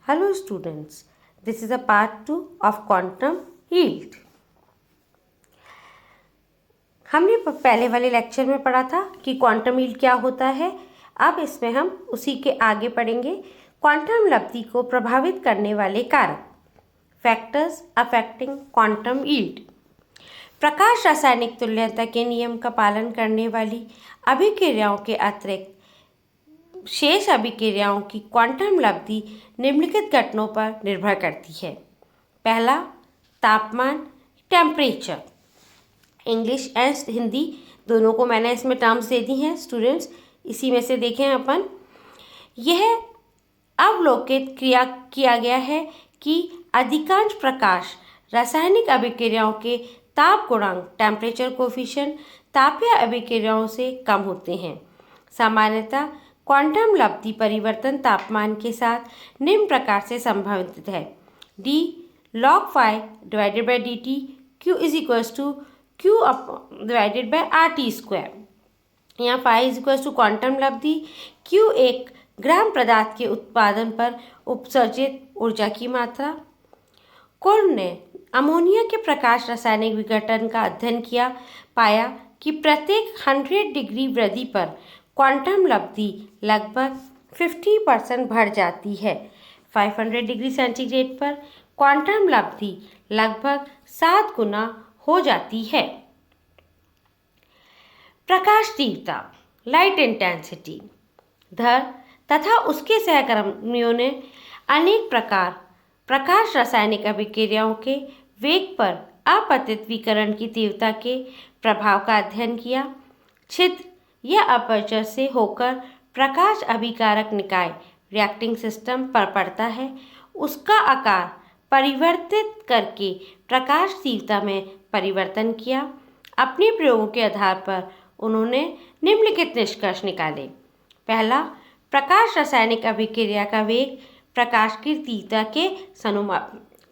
Hello students, this is a part 2 of quantum yield. हमने पहले वाले लेक्चर में पढ़ा था कि क्वांटम यील्ड क्या होता है। अब इसमें हम उसी के आगे पढ़ेंगे क्वांटम लब्धि को प्रभावित करने वाले कारक, फैक्टर्स अफेक्टिंग क्वांटम यील्ड। प्रकाश रासायनिक तुल्यता के नियम का पालन करने वाली अभिक्रियाओं के अतिरिक्त शेष अभिक्रियाओं की क्वांटम लब्धि निम्नलिखित घटकों पर निर्भर करती है। पहला, तापमान, टेम्परेचर। इंग्लिश एंड हिंदी दोनों को मैंने इसमें टर्म्स दे दी हैं स्टूडेंट्स, इसी में से देखें अपन। यह अवलोकित किया गया है कि अधिकांश प्रकाश रासायनिक अभिक्रियाओं के ताप गुणांक टेम्परेचर कोफिशिएंट तापीय अभिक्रियाओं से कम होते हैं। सामान्यतः क्वांटम लब्धि परिवर्तन तापमान के साथ निम्न प्रकार से संबंधित है। d log phi divided by dt q is equals to q divided by RT square. यहाँ phi is equals to quantum लब्धि, q एक ग्राम पदार्थ के उत्पादन पर उपसर्जित ऊर्जा की मात्रा। कुर्न ने अमोनिया के प्रकाश रासायनिक विघटन का अध्ययन किया, पाया कि प्रत्येक 100 डिग्री वृद्धि पर क्वांटम लब्धि लगभग 50% बढ़ जाती है। 500 डिग्री सेंटीग्रेड पर क्वांटम लब्धि लगभग 7 गुना हो जाती है। प्रकाश तीव्रता, लाइट इंटेंसिटी। धर तथा उसके सहकर्मियों ने अनेक प्रकार प्रकाश रासायनिक अभिक्रियाओं के वेग पर अपतित विकिरण की तीव्रता के प्रभाव का अध्ययन किया। छिद्र या अपर्चर से होकर प्रकाश अभिकारक निकाय रिएक्टिंग सिस्टम पर पड़ता है, उसका आकार परिवर्तित करके प्रकाश तीव्रता में परिवर्तन किया। अपने प्रयोगों के आधार पर उन्होंने निम्नलिखित निष्कर्ष निकाले। पहला, प्रकाश रासायनिक अभिक्रिया का वेग प्रकाश की तीव्रता के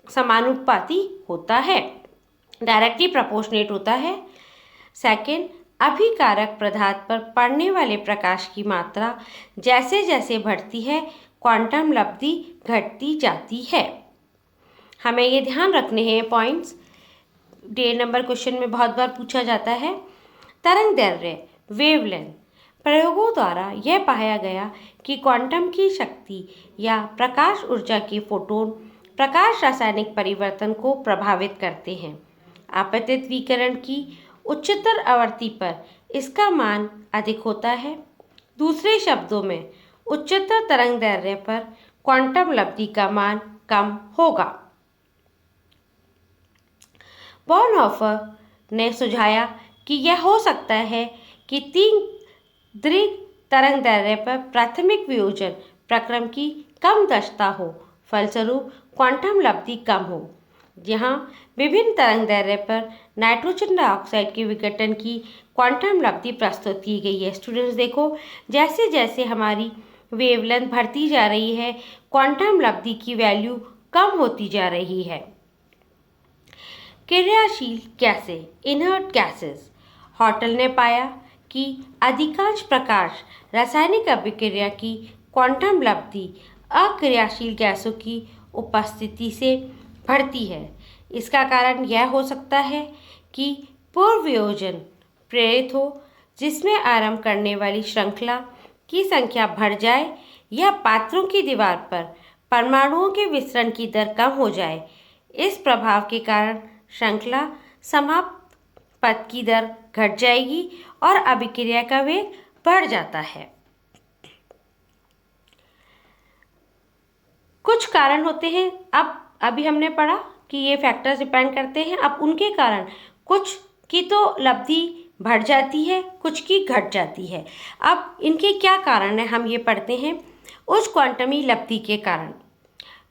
समानुपाती होता है, डायरेक्टली प्रोपोर्शनेट होता है। सेकेंड, अभिकारक पदार्थ पर पड़ने वाले प्रकाश की मात्रा जैसे जैसे बढ़ती है क्वांटम लब्धि घटती जाती है। हमें ये ध्यान रखने हैं पॉइंट्स, डे नंबर क्वेश्चन में बहुत बार पूछा जाता है। तरंग दैर्ध्य, वेवलेंथ। प्रयोगों द्वारा यह पाया गया कि क्वांटम की शक्ति या प्रकाश ऊर्जा के फोटोन प्रकाश रासायनिक परिवर्तन को प्रभावित करते हैं। आपतित विकिरण की उच्चतर आवृत्ति पर इसका मान अधिक होता है। दूसरे शब्दों में, उच्चतर तरंग दैर्ध्य पर क्वांटम लब्धि का मान कम होगा। बॉर्नहोफर ने सुझाया कि यह हो सकता है कि तीव्र तरंग दैर्ध्य पर प्राथमिक वियोजन प्रक्रम की कम दक्षता हो, फलस्वरूप क्वांटम लब्धि कम हो। यहाँ विभिन्न तरंग दैर्ध्य पर नाइट्रोजन डाइऑक्साइड के विघटन की क्वांटम लब्धि प्रस्तुत की गई है। स्टूडेंट्स देखो, जैसे जैसे हमारी वेवलेंथ बढ़ती जा रही है, क्वांटम लब्धि की वैल्यू कम होती जा रही है। क्रियाशील गैसें, इनर्ट गैसेस। हॉटल ने पाया कि अधिकांश प्रकाश रासायनिक अभिक्रिया की क्वांटम लब्धि अक्रियाशील गैसों की उपस्थिति से बढ़ती है। इसका कारण यह हो सकता है कि पूर्व वियोजन प्रेरित हो, जिसमें आरंभ करने वाली श्रृंखला की संख्या बढ़ जाए या पात्रों की दीवार पर परमाणुओं के विसरण की दर कम हो जाए। इस प्रभाव के कारण श्रृंखला समाप्त पथ की दर घट जाएगी और अभिक्रिया का वेग बढ़ जाता है। कुछ कारण होते हैं, अभी हमने पढ़ा कि ये फैक्टर्स डिपेंड करते हैं। अब उनके कारण कुछ की तो लब्धि बढ़ जाती है, कुछ की घट जाती है। अब इनके क्या कारण है हम ये पढ़ते हैं। उच्च क्वांटमी लब्धि के कारण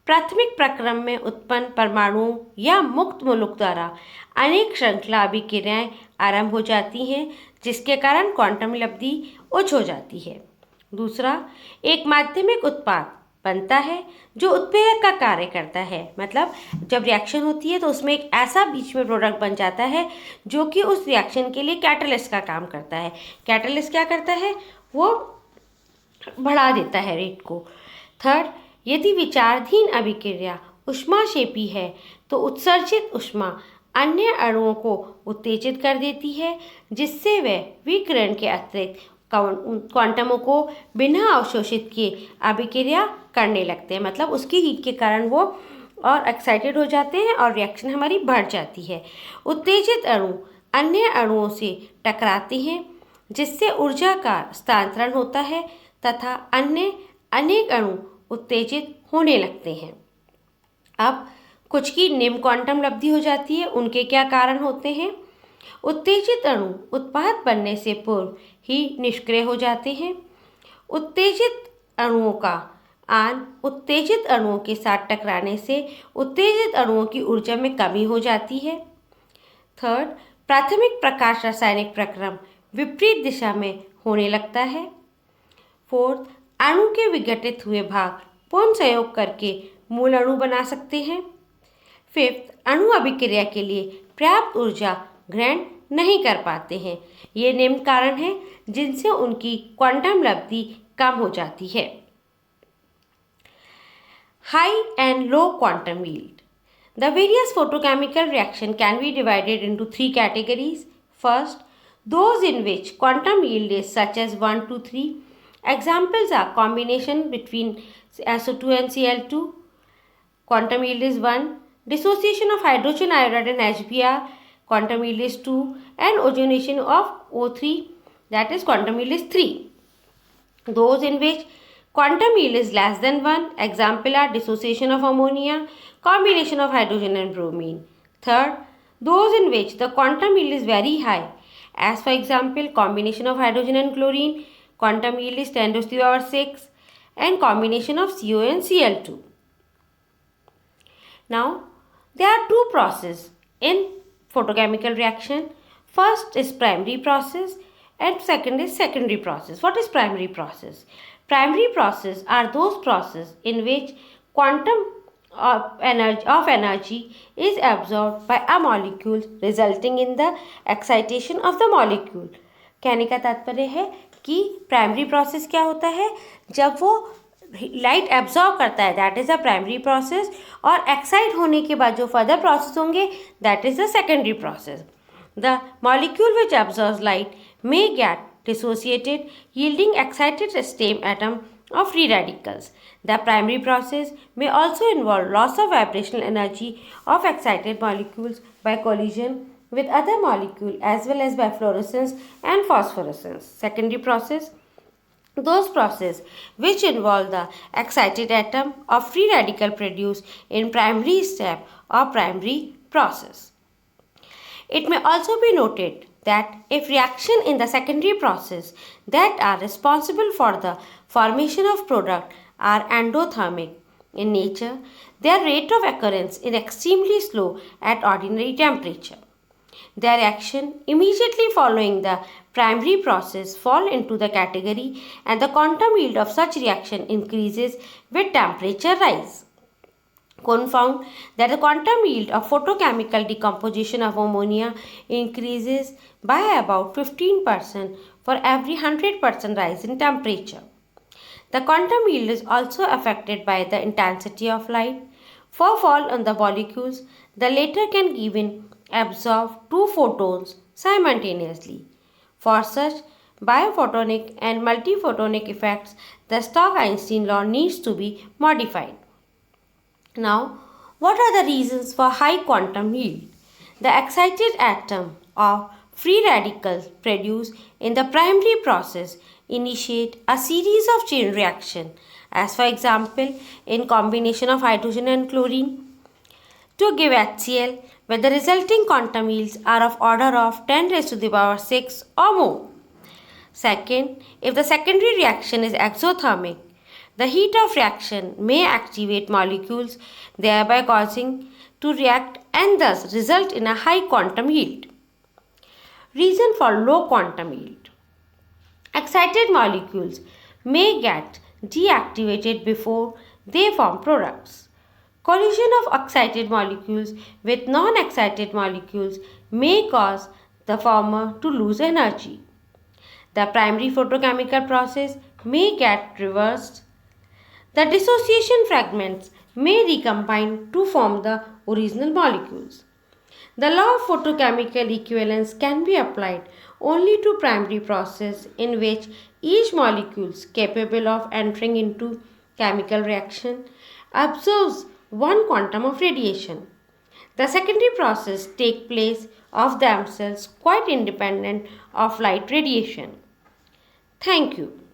प्राथमिक प्रक्रम में उत्पन्न परमाणुओं या मुक्त मुलुक द्वारा अनेक श्रृंखला अभिक्रियाएं आरंभ हो जाती हैं, जिसके कारण क्वांटम लब्धि उच्च हो जाती है। दूसरा, एक माध्यमिक उत्पाद बनता है जो उत्प्रेरक का कार्य करता है। मतलब जब रिएक्शन होती है तो उसमें एक ऐसा बीच में प्रोडक्ट बन जाता है जो कि उस रिएक्शन के लिए कैटलिस्ट का काम करता है। कैटलिस्ट क्या करता है, वो बढ़ा देता है रेट को। थर्ड, यदि विचाराधीन अभिक्रिया ऊष्माक्षेपी है तो उत्सर्जित ऊष्मा अन्य अणुओं को उत्तेजित कर देती है, जिससे वे विकिरण के अतिरिक्त क्वांटमों को बिना अवशोषित किए अभिक्रिया करने लगते हैं। मतलब उसकी हीट के कारण वो और एक्साइटेड हो जाते हैं और रिएक्शन हमारी बढ़ जाती है। उत्तेजित अणु अन्य अणुओं से टकराते हैं, जिससे ऊर्जा का स्थानांतरण होता है तथा अन्य अनेक अणु उत्तेजित होने लगते हैं। अब कुछ की निम्न क्वांटम लब्धि हो जाती है। उनके क्या कारण होते हैं? उत्तेजित अणु उत्पाद बनने से पूर्व ही निष्क्रिय हो जाते हैं। उत्तेजित अणुओं का आन उत्तेजित अणुओं के साथ टकराने से उत्तेजित अणुओं की ऊर्जा में कमी हो जाती है। थर्ड, प्राथमिक प्रकाश रासायनिक प्रक्रम विपरीत दिशा में होने लगता है। फोर्थ, अणु के विघटित हुए भाग पुनः संयोग करके मूल अणु बना सकते हैं। फिफ्थ, अणु अभिक्रिया के लिए पर्याप्त ऊर्जा ग्रहण नहीं कर पाते हैं। ये निम्न कारण हैं जिनसे उनकी क्वांटम लब्धि कम हो जाती है। High and low quantum yield. The various photochemical reaction can be divided into three categories. First, those in which quantum yield is such as 1 to 3. Examples are combination between SO2 and Cl2. Quantum yield is 1. Dissociation of hydrogen iodide and HBr. Quantum yield is 2. And ozonation of O3. That is quantum yield is 3. Those in which quantum yield is less than 1. Example are dissociation of ammonia, combination of hydrogen and bromine. Third, those in which the quantum yield is very high, as for example combination of hydrogen and chlorine, quantum yield is 10 to the power 6, and combination of CO and Cl2. Now, there are two processes in photochemical reaction. First is primary process and second is secondary process. What is primary process? Primary process are those processes in which quantum of energy is absorbed by a molecule resulting in the excitation of the molecule. कहने का तात्पर्य है कि primary process क्या होता है? जब वो लाइट एब्जॉर्ब करता है, that is a primary process, और एक्साइट होने के बाद जो फर्दर प्रोसेस होंगे that is the secondary process. The molecule which absorbs light may gate dissociated, yielding excited stem atom of free radicals. The primary process may also involve loss of vibrational energy of excited molecules by collision with other molecules as well as by fluorescence and phosphorescence. Secondary process, those processes which involve the excited atom of free radical produced in primary step or primary process. It may also be noted that if reaction in the secondary process that are responsible for the formation of product are endothermic in nature, their rate of occurrence is extremely slow at ordinary temperature. Their action immediately following the primary process fall into the category and the quantum yield of such reaction increases with temperature rise. Kohn found that the quantum yield of photochemical decomposition of ammonia increases by about 15% for every 100% rise in temperature. The quantum yield is also affected by the intensity of light. For fall on the molecules, the latter can even absorb 2 photons simultaneously. For such biophotonic and multiphotonic effects, the Stokes-Einstein law needs to be modified. Now, what are the reasons for high quantum yield? The excited atom of free radicals produced in the primary process initiate a series of chain reaction, as for example in combination of hydrogen and chlorine to give HCl, where the resulting quantum yields are of order of 10 raised to the power 6 or more. Second, if the secondary reaction is exothermic, the heat of reaction may activate molecules, thereby causing to react and thus result in a high quantum yield. Reason for low quantum yield. Excited molecules may get deactivated before they form products. Collision of excited molecules with non-excited molecules may cause the former to lose energy. The primary photochemical process may get reversed. The dissociation fragments may recombine to form the original molecules. The law of photochemical equivalence can be applied only to primary process in which each molecule capable of entering into chemical reaction absorbs one quantum of radiation. The secondary process take place of themselves quite independent of light radiation. Thank you.